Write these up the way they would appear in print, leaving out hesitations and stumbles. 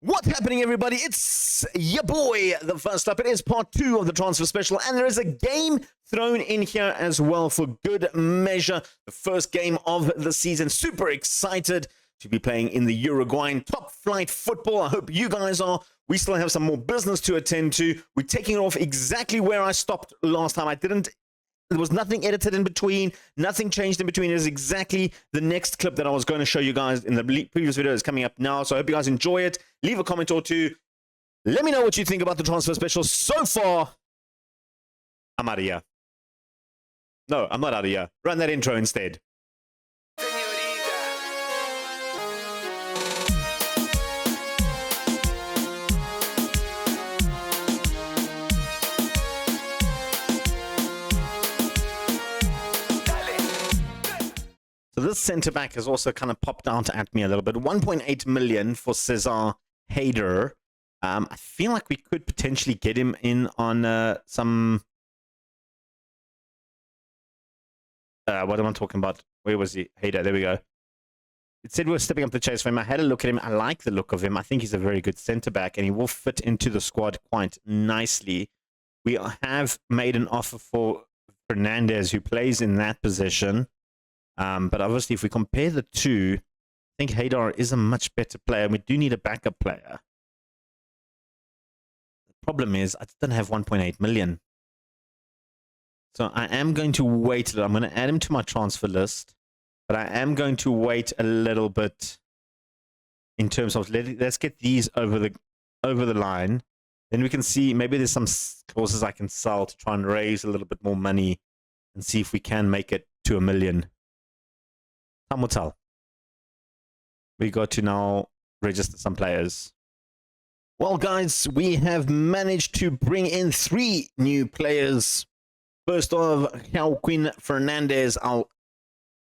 What's happening, everybody? It's your boy. The first up, it is part 2 of the transfer special, and there is a game thrown in here as well for good measure. The first game of the season. Super excited to be playing in the Uruguayan top flight football. I hope you guys are. We still have some more business to attend to. We're taking it off exactly where I stopped last time. There was nothing edited in between, nothing changed in between. It is exactly the next clip that I was going to show you guys in the previous video is coming up now. So I hope you guys enjoy it. Leave a comment or two. Let me know what you think about the transfer special so far. I'm out of here. No, I'm not out of here. Run that intro instead. So this centre-back has also kind of popped out at me a little bit. 1.8 million for Cesar Hayder. I feel like we could potentially get him in on some... what am I talking about? Where was he? Hayder, there we go. It said we were stepping up the chase for him. I had a look at him. I like the look of him. I think he's a very good centre-back, and he will fit into the squad quite nicely. We have made an offer for Fernandez, who plays in that position. But obviously, if we compare the two, I think Haydar is a much better player. We do need a backup player. The problem is, I don't have 1.8 million. So I am going to wait a little. I'm going to add him to my transfer list. But I am going to wait a little bit in terms of let's get these over the line. Then we can see maybe there's some clauses I can sell to try and raise a little bit more money and see if we can make it to 1 million. Time will tell. We got to now register some players. Well, guys, we have managed to bring in 3 new players. First off, Joaquin Fernandez, our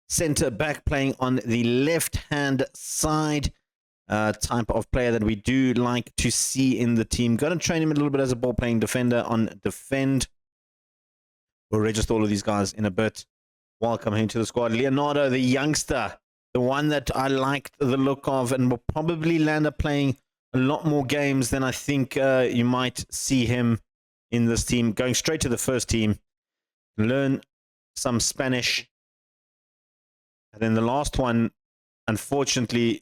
centre back playing on the left-hand side. Type of player that we do like to see in the team. Going to train him a little bit as a ball-playing defender on defend. We'll register all of these guys in a bit. Welcome him to the squad. Leonardo, the youngster, the one that I liked the look of and will probably land up playing a lot more games than I think you might see him in this team. Going straight to the first team, learn some Spanish. And then the last one, unfortunately,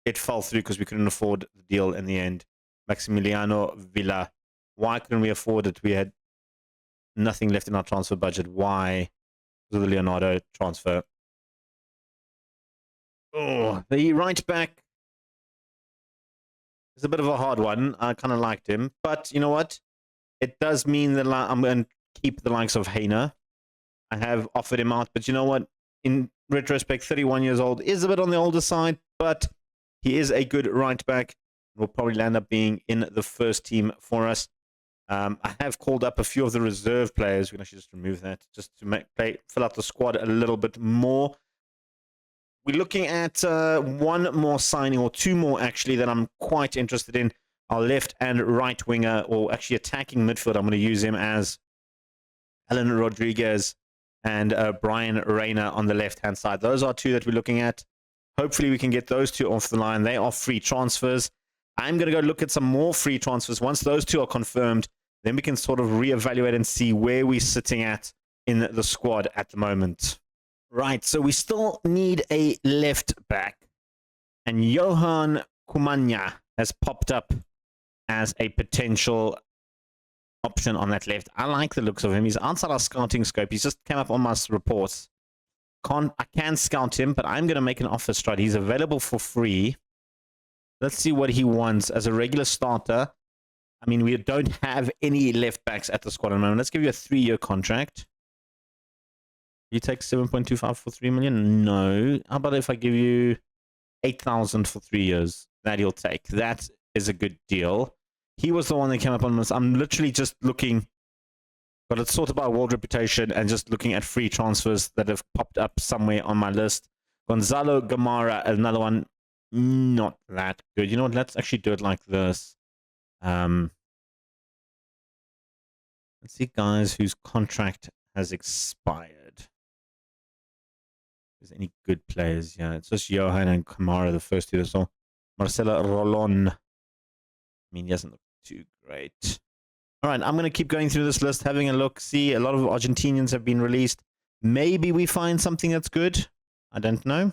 it fell through because we couldn't afford the deal in the end. Maximiliano Villa. Why couldn't we afford it? We had nothing left in our transfer budget. Why? The Leonardo transfer. Oh, the right back is a bit of a hard one. I kind of liked him, but you know what? It does mean that I'm going to keep the likes of Heiner. I have offered him out, but you know what? In retrospect, 31 years old is a bit on the older side, but he is a good right back. Will probably land up being in the first team for us. I have called up a few of the reserve players. We can actually just remove that just to fill out the squad a little bit more. We're looking at one more signing, or 2 more actually, that I'm quite interested in. Our left and right winger, or actually attacking midfield. I'm going to use him as Alan Rodriguez and Brian Rayner on the left-hand side. Those are 2 that we're looking at. Hopefully we can get those 2 off the line. They are free transfers. I'm going to go look at some more free transfers. Once those 2 are confirmed, then we can sort of reevaluate and see where we're sitting at in the squad at the moment. Right, so we still need a left back. And Johan Kumanya has popped up as a potential option on that left. I like the looks of him. He's outside our scouting scope. He's just came up on my reports. I can scout him, but I'm going to make an offer straight. He's available for free. Let's see what he wants as a regular starter. I mean, we don't have any left backs at the squad at the moment. Let's give you a 3-year contract. You take 7.25 for 3 million? No. How about if I give you 8,000 for 3 years? That he'll take. That is a good deal. He was the one that came up on this. I'm literally just looking, got it sorted by world reputation and just looking at free transfers that have popped up somewhere on my list. Gonzalo Gamara, another one. Not that good. You know what? Let's actually do it like this. Let's see guys whose contract has expired. Is there any good players? Yeah, it's just Johan and Kamara, the first 2 that saw. Marcelo Rolon. mean, he doesn't look too great. All right, I'm going to keep going through this list, having a look, see. A lot of Argentinians have been released. Maybe we find something that's good. I don't know.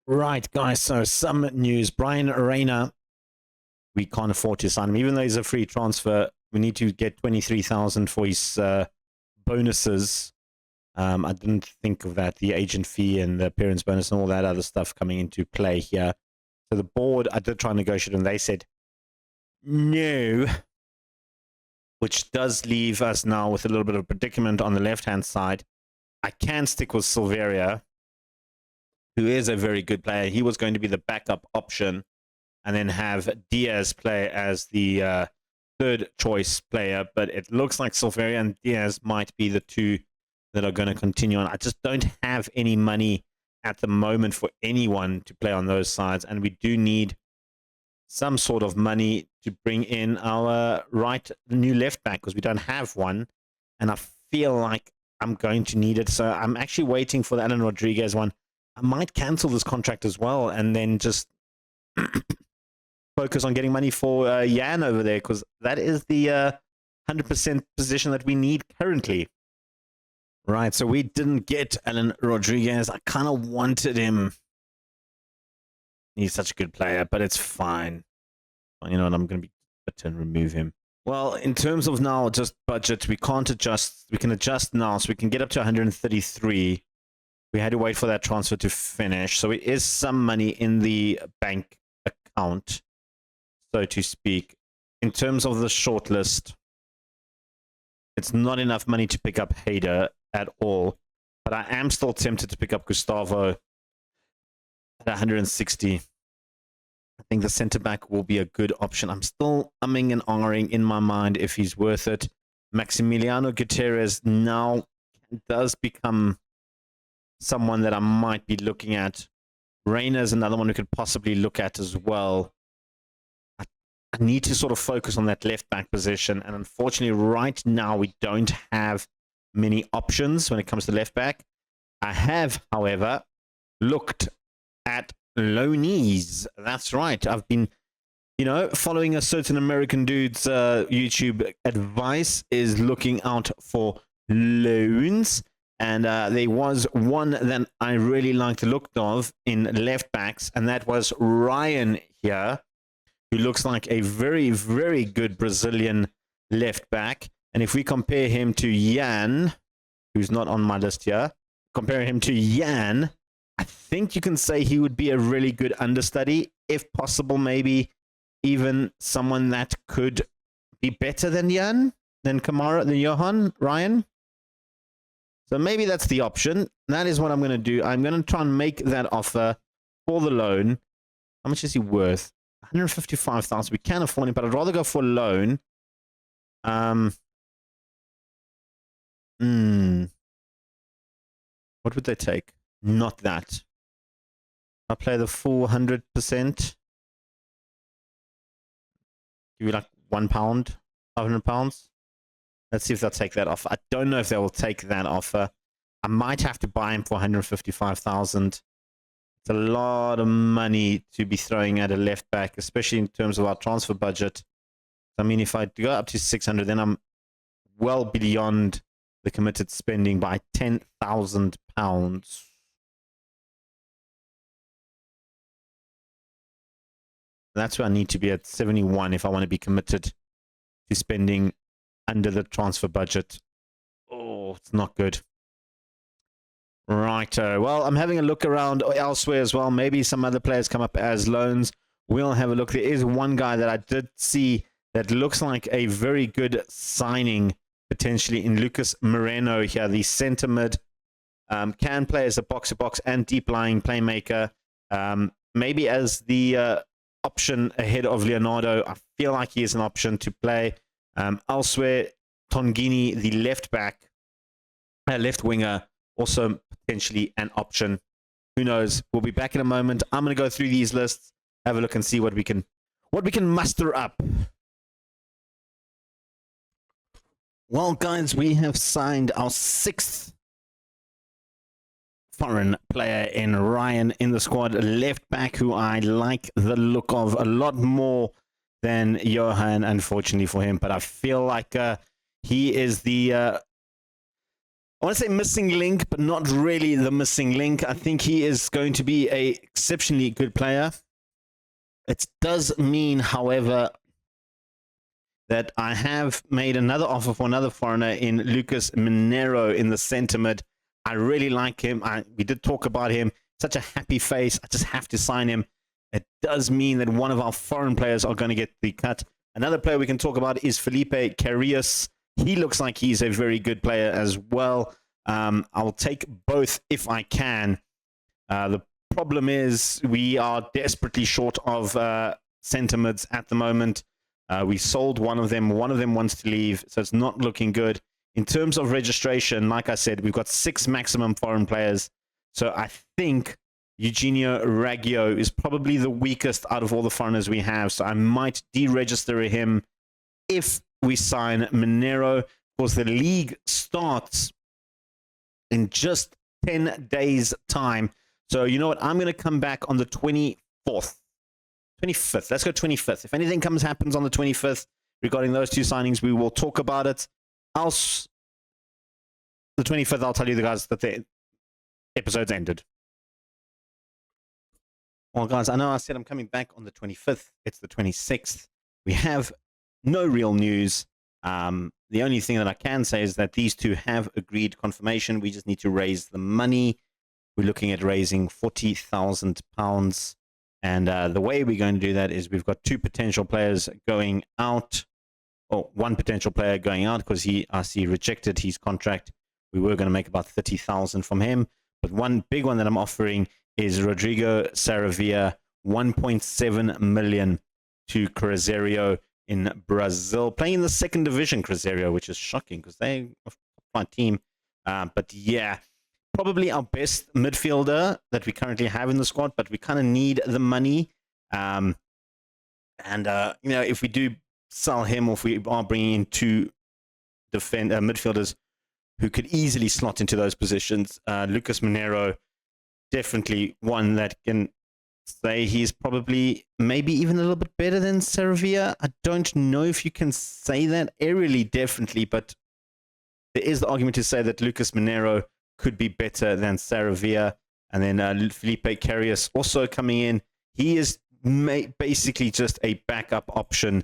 Right, guys, so some news. Brian Reina, we can't afford to sign him. Even though he's a free transfer, we need to get 23,000 for his bonuses. I didn't think of that, the agent fee and the appearance bonus and all that other stuff coming into play here. So the board, I did try and negotiate, and they said no, which does leave us now with a little bit of a predicament on the left-hand side. I can stick with Silveria, who is a very good player. He was going to be the backup option, and then have Diaz play as the third choice player. But it looks like Silveria and Diaz might be the two that are going to continue on. I just don't have any money at the moment for anyone to play on those sides, and we do need some sort of money to bring in our new left back, because we don't have one, and I feel like I'm going to need it. So I'm actually waiting for the Alan Rodriguez one. I might cancel this contract as well, and then just focus on getting money for Jan over there, because that is the 100% position that we need currently. Right, so we didn't get Alan Rodriguez. I kind of wanted him. He's such a good player, but it's fine. You know what, I'm going to be to remove him. Well, in terms of now just budget, we can't adjust. We can adjust now, so we can get up to 133. We had to wait for that transfer to finish. So it is some money in the bank account, so to speak. In terms of the shortlist, it's not enough money to pick up Hader at all, but I am still tempted to pick up Gustavo at 160. I think the centre back will be a good option. I'm still umming and ahhing in my mind if he's worth it. Maximiliano Gutierrez now does become someone that I might be looking at. Reina is another one we could possibly look at as well. I need to sort of focus on that left back position, and unfortunately right now we don't have many options when it comes to left back. I have, however, looked at loanees. That's right. I've been, following a certain American dude's YouTube advice, is looking out for loans. And there was one that I really liked the look of in left backs, and that was Ryan here, who looks like a very, very good Brazilian left back. And if we compare him to Jan, who's not on my list here, compare him to Jan, I think you can say he would be a really good understudy, if possible, maybe even someone that could be better than Jan, than Kamara, than Johan, Ryan. So maybe that's the option. That is what I'm going to do. I'm going to try and make that offer for the loan. How much is he worth? 155,000. We can afford him, but I'd rather go for a loan. What would they take? Not that. I play the full 100%. Give you like £1, £500. Let's see if they'll take that offer. I don't know if they will take that offer. I might have to buy him for 155,000. It's a lot of money to be throwing at a left back, especially in terms of our transfer budget. I mean, if I go up to 600, then I'm well beyond the committed spending by £10,000. That's where I need to be at 71 if I want to be committed to spending under the transfer budget. Oh, it's not good. Righto. Well, I'm having a look around elsewhere as well. Maybe some other players come up as loans. We'll have a look. There is one guy that I did see that looks like a very good signing, potentially, in Lucas Moreno here, the centre mid. Can play as a box-to-box and deep-lying playmaker. Maybe as the option ahead of Leonardo. I feel like he is an option to play. Elsewhere, Tongini, the left back, left winger, also potentially an option. Who knows? We'll be back in a moment. I'm going to go through these lists, have a look, and see what we can muster up. Well, guys, we have signed our 6th foreign player in Ryan in the squad, left back, who I like the look of a lot more than Johan, unfortunately for him. But I feel like he is the, I want to say missing link, but not really the missing link. I think he is going to be an exceptionally good player. It does mean, however, that I have made another offer for another foreigner in Lucas Mineiro in the centre mid. I really like him. We did talk about him. Such a happy face. I just have to sign him. It does mean that one of our foreign players are going to get the cut. Another player we can talk about is Felipe Carrius. He looks like he's a very good player as well. I'll take both if I can. The problem is we are desperately short of centre mids at the moment. We sold one of them. One of them wants to leave, so it's not looking good. In terms of registration, like I said, we've got 6 maximum foreign players. So I think Eugenio Raggio is probably the weakest out of all the foreigners we have. So I might deregister him if we sign Mineiro. Of course, the league starts in just 10 days' time. So you know what? I'm going to come back on the 24th. 25th. Let's go 25th. If anything happens on the 25th regarding those 2 signings, we will talk about it. Else, the 25th, I'll tell you the guys that the episode's ended. Well, guys, I know I said I'm coming back on the 25th. It's the 26th. We have no real news. The only thing that I can say is that these 2 have agreed confirmation. We just need to raise the money. We're looking at raising £40,000. And the way we're going to do that is we've got 2 potential players going out, or 1 potential player going out because I see rejected his contract. We were going to make about 30,000 from him, but one big one that I'm offering is Rodrigo Saravia, 1.7 million to Cruzeiro in Brazil, playing in the 2nd division. Cruzeiro, which is shocking because they're a fine team. But yeah. Probably our best midfielder that we currently have in the squad, but we kind of need the money. You know, if we do sell him, or if we are bringing in 2 midfielders who could easily slot into those positions, Lucas Mineiro, definitely one that can say he's probably maybe even a little bit better than Saravia. I don't know if you can say that aerially, definitely, but there is the argument to say that Lucas Mineiro could be better than Saravia. And then Felipe Carrius also coming in. He is basically just a backup option.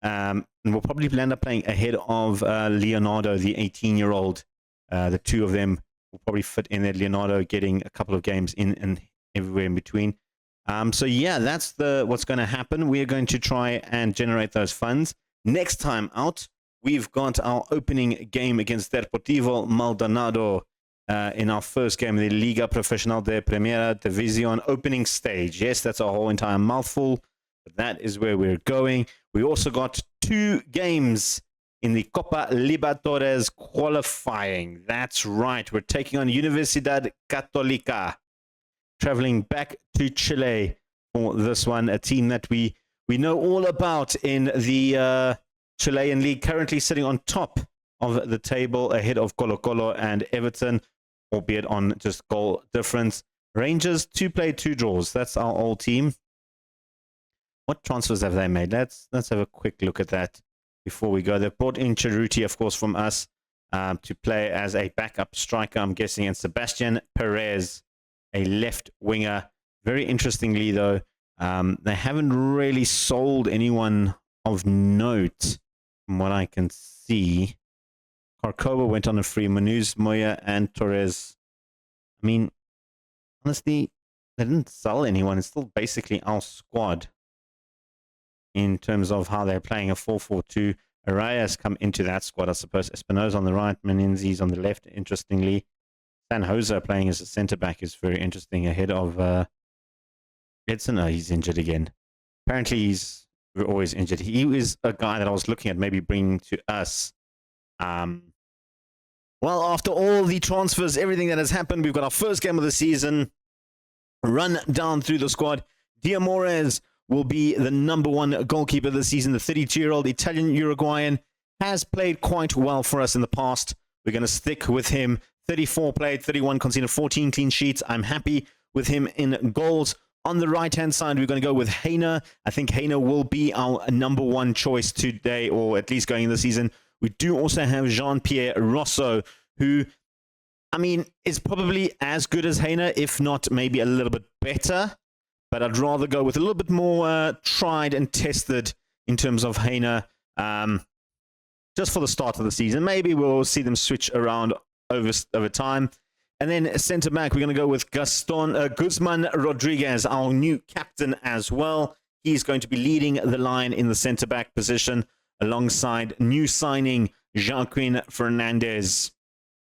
And we'll probably end up playing ahead of Leonardo, the 18-year-old. The 2 of them will probably fit in there. Leonardo getting a couple of games in and everywhere in between. So yeah, that's what's going to happen. We're going to try and generate those funds. Next time out, we've got our opening game against Deportivo Maldonado. In our first game, the Liga Profesional de Primera División opening stage. Yes, that's a whole entire mouthful, but that is where we're going. We also got 2 games in the Copa Libertadores qualifying. That's right. We're taking on Universidad Católica, traveling back to Chile for this one, a team that we know all about in the Chilean league, currently sitting on top of the table ahead of Colo-Colo and Everton, albeit on just goal difference. Rangers, 2 play, 2 draws. That's our old team. What transfers have they made? Let's have a quick look at that before we go. They've brought in Cerruti, of course, from us to play as a backup striker, I'm guessing, and Sebastian Perez, a left winger. Very interestingly, though, they haven't really sold anyone of note from what I can see. Corcova went on a free. Manuz, Moya, and Torres. I mean, honestly, they didn't sell anyone. It's still basically our squad in terms of how they're playing a 4-4-2. Araya has come into that squad, I suppose. Espinosa on the right, Menenzi's on the left, interestingly. San Jose playing as a centre-back is very interesting, ahead of Edson. Oh, he's injured again. Apparently, he's always injured. He is a guy that I was looking at maybe bringing to us. Well, after all the transfers, everything that has happened, we've got our first game of the season. Run down through the squad. Diamores will be the #1 goalkeeper this season. The 32-year-old Italian-Uruguayan has played quite well for us in the past. We're going to stick with him. 34 played, 31 conceded, 14 clean sheets. I'm happy with him in goals. On the right-hand side, we're going to go with Heiner. I think Heiner will be our number one choice today, or at least going in the season. We do also have Jean-Pierre Rosso, who, I mean, is probably as good as Heiner, if not maybe a little bit better. But I'd rather go with a little bit more tried and tested in terms of Heiner, just for the start of the season. Maybe we'll see them switch around over time. And then centre-back, we're going to go with Guzman Rodriguez, our new captain as well. He's going to be leading the line in the centre-back position alongside new signing Joaquin Fernandez.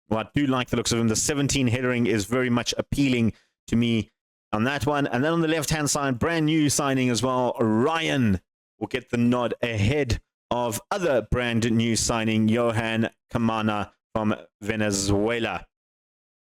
Well, I do like the looks of him. The 17 headering is very much appealing to me on that one. And then on the left-hand side, brand new signing as well, Ryan will get the nod ahead of other brand new signing, Johan Kamana from Venezuela.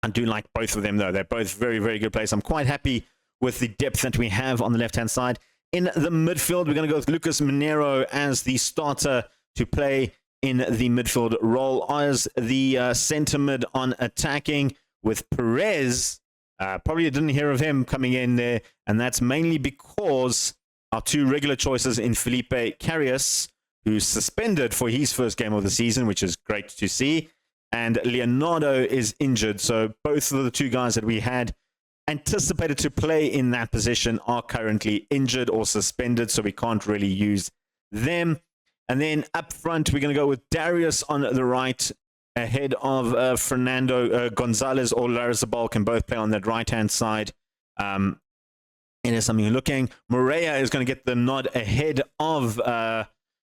I do like both of them, though. They're both very, very good players. I'm quite happy with the depth that we have on the left-hand side. In the midfield, we're going to go with Lucas Mineiro as the starter to play in the midfield role as the centre mid on attacking with Perez. Probably didn't hear of him coming in there, and that's mainly because our two regular choices in Felipe Karius, who's suspended for his first game of the season, which is great to see, and Leonardo is injured. So both of the two guys that we had anticipated to play in that position are currently injured or suspended, so we can't really use them. And then up front, we're going to go with Darius on the right, ahead of Fernando Gonzalez or Larzabal can both play on that right-hand side. It is something you're looking. Moreira is going to get the nod ahead of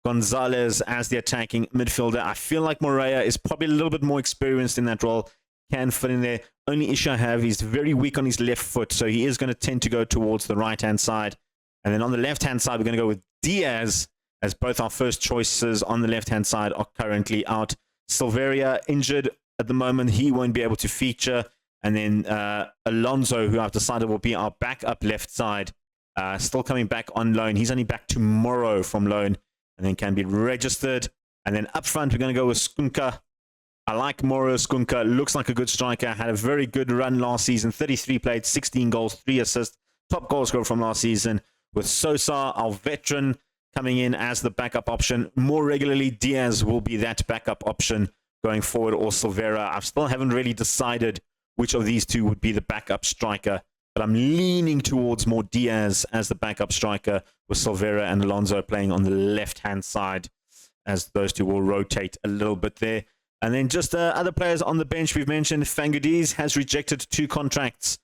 Gonzalez as the attacking midfielder. I feel like Moreira is probably a little bit more experienced in that role, can fit in there. Only issue I have, he's very weak on his left foot, so he is going to tend to go towards the right-hand side. And then on the left-hand side, we're going to go with Diaz, as both our first choices on the left-hand side are currently out. Silveria injured at the moment. He won't be able to feature. And then Alonso, who I've decided will be our backup left side, still coming back on loan. He's only back tomorrow from loan and then can be registered. And then up front, we're going to go with Skunka. I like Moro Skunka. Looks like a good striker. Had a very good run last season. 33 played, 16 goals, 3 assists. Top goal scorer from last season. With Sosa, our veteran, coming in as the backup option. More regularly, Diaz will be that backup option going forward, or Silveira. I still haven't really decided which of these two would be the backup striker, but I'm leaning towards more Diaz as the backup striker, with Silveira and Alonso playing on the left-hand side, as those two will rotate a little bit there. And then just other players on the bench we've mentioned. Fangudiz has rejected 2 contracts.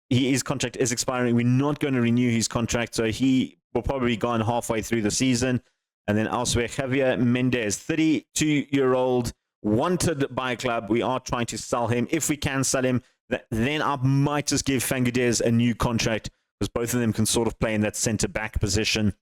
His contract is expiring. We're not going to renew his contract, so he will probably be gone halfway through the season. And then elsewhere, Javier Mendez, 32-year-old, wanted by a club. We are trying to sell him. If we can sell him, then I might just give Fangudiz a new contract, because both of them can sort of play in that centre-back position.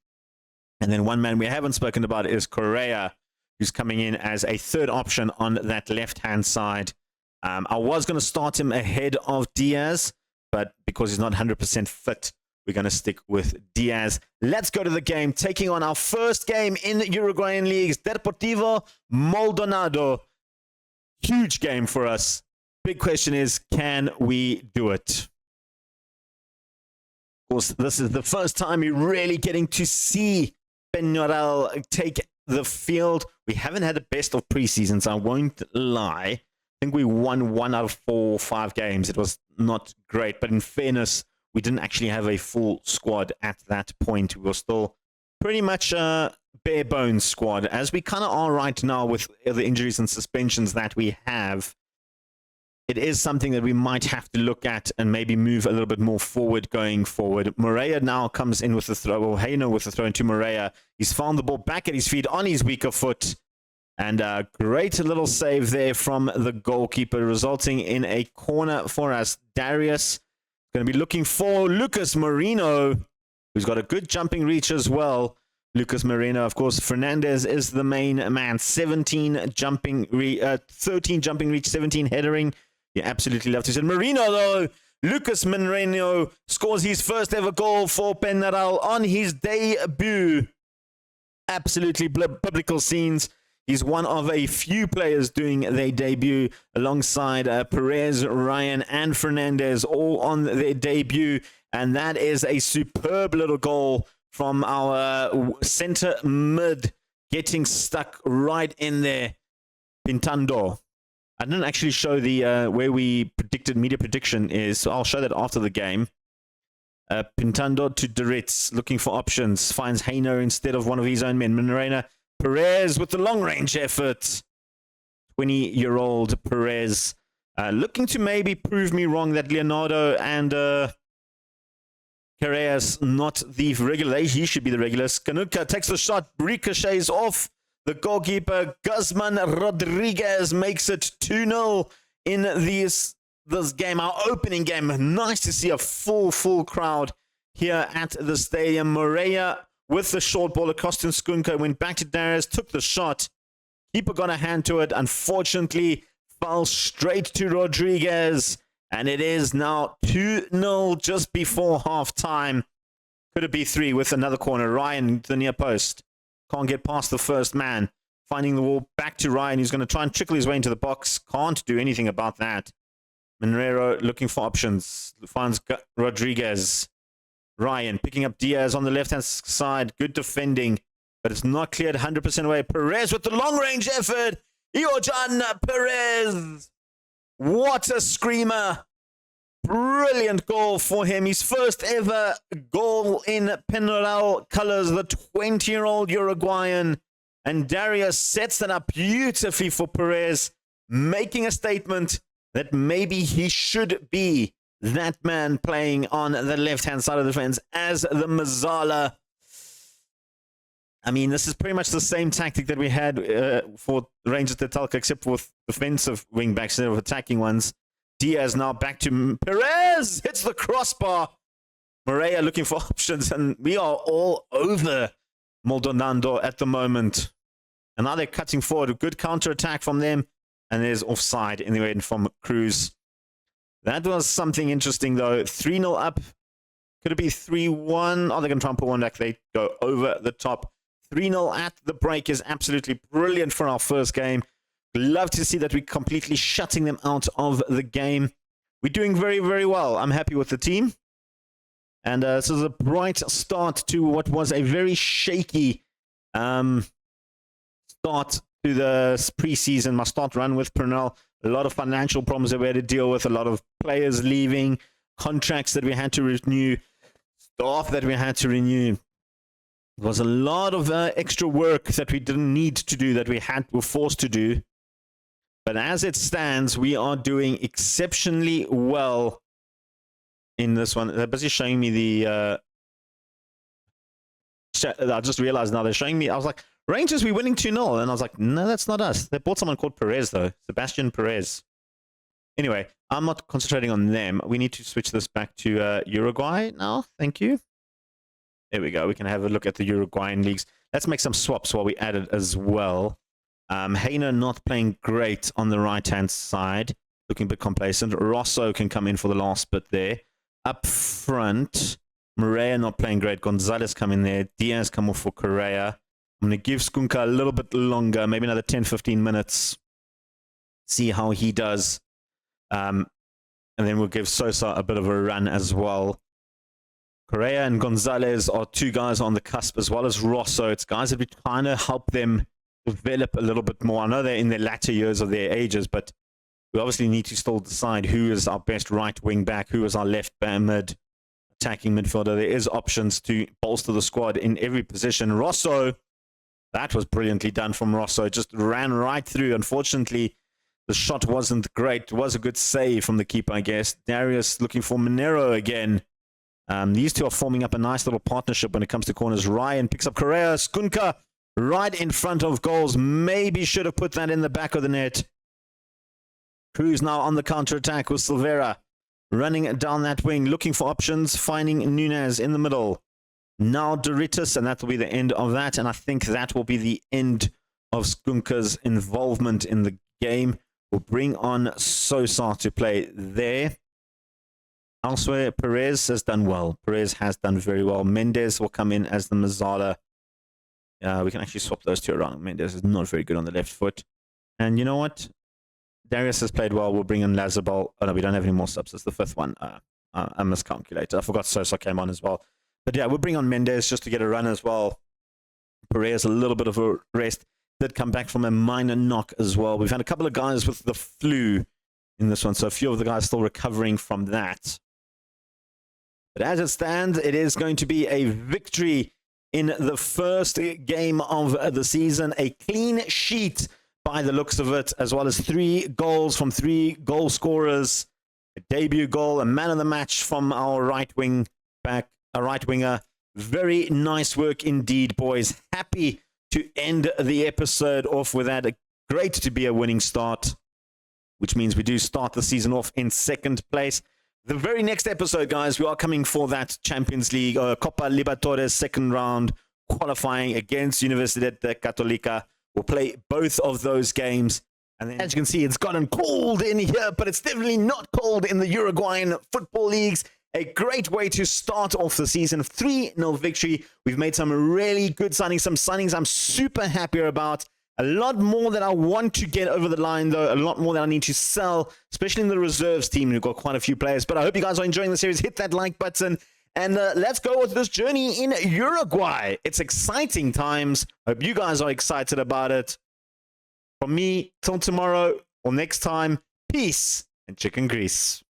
And then one man we haven't spoken about is Correa, who's coming in as a third option on that left-hand side. I was going to start him ahead of Diaz, but because he's not 100% fit, we're going to stick with Diaz. Let's go to the game, taking on our first game in the Uruguayan leagues, Deportivo Maldonado. Huge game for us. Big question is, can we do it? Of course, this is the first time we're really getting to see Peñarol take the field. We haven't had the best of preseasons, I won't lie. I think we won 1 out of 4 or 5 games. It was not great, but in fairness, we didn't actually have a full squad at that point. We were still pretty much a bare bones squad, as we kind of are right now with the injuries and suspensions that we have. It is something that we might have to look at and maybe move a little bit more forward going forward. Moreira now comes in with the throw, or Heiner with the throw into Moreira. He's found the ball back at his feet on his weaker foot. And a great little save there from the goalkeeper, resulting in a corner for us. Darius going to be looking for Lucas Moreno, who's got a good jumping reach as well. Lucas Moreno, of course. Fernandez is the main man. 13 jumping reach, 17 headering. You absolutely love to see it. Moreno, though, Lucas Moreno scores his first ever goal for Peñarol on his debut. Absolutely biblical scenes. He's one of a few players doing their debut alongside Perez, Ryan, and Fernandez, all on their debut And that is a superb little goal from our center mid, getting stuck right in there. Pintando. I didn't actually show the where we predicted media prediction is, so I'll show that after the game. Pintando to Doritz, looking for options. Finds Hainer instead of one of his own men. Morena Perez with the long-range effort. 20-year-old Perez. Looking to maybe prove me wrong that Leonardo and Carreras not the regular. He should be the regular. Skanuka takes the shot, ricochets off the goalkeeper. Guzman Rodriguez makes it 2-0 in this game, our opening game. Nice to see a full crowd here at the stadium. Moreira with the short ball across to Skunka, went back to Darius, took the shot. Keeper got a hand to it. Unfortunately, fell straight to Rodriguez. And it is now 2-0 just before half-time. Could it be 3 with another corner? Ryan, the near post. Can't get past the first man. Finding the wall back to Ryan. He's going to try and trickle his way into the box. Can't do anything about that. Monreiro looking for options. Finds Rodriguez. Ryan picking up Diaz on the left-hand side. Good defending. But it's not cleared 100% away. Perez with the long-range effort. Iojan Perez. What a screamer. Brilliant goal for him. His first ever goal in Peñarol colors, the 20-year-old Uruguayan. And Darius sets that up beautifully for Perez, making a statement that maybe he should be that man playing on the left-hand side of the fence as the Mazzala. I mean, this is pretty much the same tactic that we had for Rangers Tetalca, except with defensive wing-backs instead of attacking ones. Diaz now back to Perez. Hits the crossbar. Moreira looking for options, and we are all over Maldonado at the moment. And now they're cutting forward. A good counter-attack from them, and there's offside in the end from Cruz. That was something interesting, though. 3-0 up. Could it be 3-1? Oh, they're going to try and put one back. They go over the top. 3-0 at the break is absolutely brilliant for our first game. Love to see that we're completely shutting them out of the game. We're doing very, very well. I'm happy with the team. And this is a bright start to what was a very shaky start to the preseason. My start run with Pernell. A lot of financial problems that we had to deal with. A lot of players leaving. Contracts that we had to renew. Staff that we had to renew. It was a lot of extra work that we didn't need to do, that were forced to do. But as it stands, we are doing exceptionally well in this one. They're busy showing me the... I just realized now they're showing me... I was like, Rangers, we're winning 2-0. And I was like, no, that's not us. They bought someone called Perez, though. Sebastian Perez. Anyway, I'm not concentrating on them. We need to switch this back to Uruguay now. Thank you. There we go. We can have a look at the Uruguayan leagues. Let's make some swaps while we add it as well. Hainer not playing great on the right-hand side. Looking a bit complacent. Rosso can come in for the last bit there. Up front, Moreira not playing great. Gonzalez come in there. Diaz come off for Correa. I'm going to give Skunka a little bit longer. Maybe another 10-15 minutes. See how he does. And then we'll give Sosa a bit of a run as well. Correa and Gonzalez are two guys on the cusp, as well as Rosso. It's guys that we kind of help them develop a little bit more. I know they're in their latter years of their ages, but we obviously need to still decide who is our best right wing back, who is our left mid attacking midfielder. There is options to bolster the squad in every position. Rosso, that was brilliantly done from Rosso. Just ran right through. Unfortunately, the shot wasn't great. It was a good save from the keeper, I guess. Darius looking for Monero again. These two are forming up a nice little partnership when it comes to corners. Ryan picks up Correa. Skunka right in front of goals. Maybe should have put that in the back of the net. Cruz now on the counter-attack with Silveira. Running down that wing, looking for options. Finding Nunez in the middle. Now Doritas, and that will be the end of that. And I think that will be the end of Skunka's involvement in the game. We'll bring on Sosa to play there. Elsewhere, Perez has done well. Perez has done very well. Mendes will come in as the Mazzala. We can actually swap those two around. Mendes is not very good on the left foot. And you know what? Darius has played well. We'll bring in Lazabal. Oh, no, we don't have any more subs. It's the fifth one. I miscalculated. I forgot Sosa came on as well. But yeah, we'll bring on Mendes just to get a run as well. Perez, a little bit of a rest. Did come back from a minor knock as well. We've had a couple of guys with the flu in this one, so a few of the guys still recovering from that. But as it stands, it is going to be a victory in the first game of the season. A clean sheet by the looks of it, as well as 3 goals from 3 goal scorers. A debut goal, a man of the match from our right winger. Very nice work indeed, boys. Happy to end the episode off with that. Great to be a winning start, which means we do start the season off in 2nd place. The very next episode, guys, we are coming for that Champions League, Copa Libertadores 2nd round, qualifying against Universidad Católica. We'll play both of those games. And then, as you can see, it's gotten cold in here, but it's definitely not cold in the Uruguayan football leagues. A great way to start off the season. 3-0 victory. We've made some really good signings, some signings I'm super happy about. A lot more that I want to get over the line, though. A lot more that I need to sell, especially in the reserves team. We've got quite a few players. But I hope you guys are enjoying the series. Hit that like button. And let's go with this journey in Uruguay. It's exciting times. Hope you guys are excited about it. From me, till tomorrow or next time, peace and chicken grease.